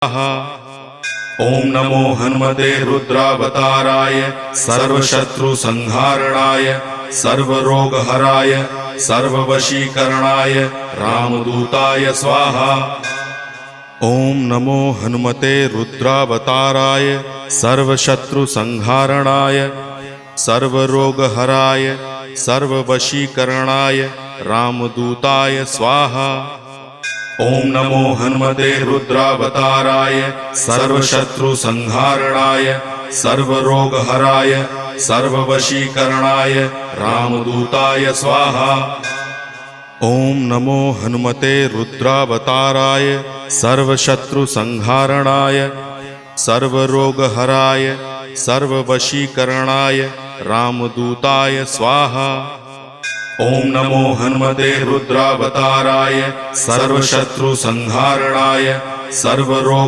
ओम नमो हनुमते रुद्रावताराय सर्वशत्रुसंहारणाय सर्वरोगहराय सर्ववशीकरणाय रामदूताय स्वाहा। ओम नमो हनुमते रुद्रावताराय सर्वशत्रुसंहारणाय सर्वरोगहराय सर्ववशीकरणाय रामदूताय स्वाहा। ओम नमो हनुमते रुद्रावताराय सर्वशत्रुसंहारणाय सर्वरोगहराय सर्ववशीकरणाय रामदूताय स्वाहा। ओम नमो हनुमते रुद्रावताराय सर्वशत्रुसंहारणाय सर्वरोगहराय सर्ववशीकरणाय रामदूताय स्वाहा। ओम नमो हनुमते रुद्रावताराय सर्वशत्रुसंहारणाय सर्वरोग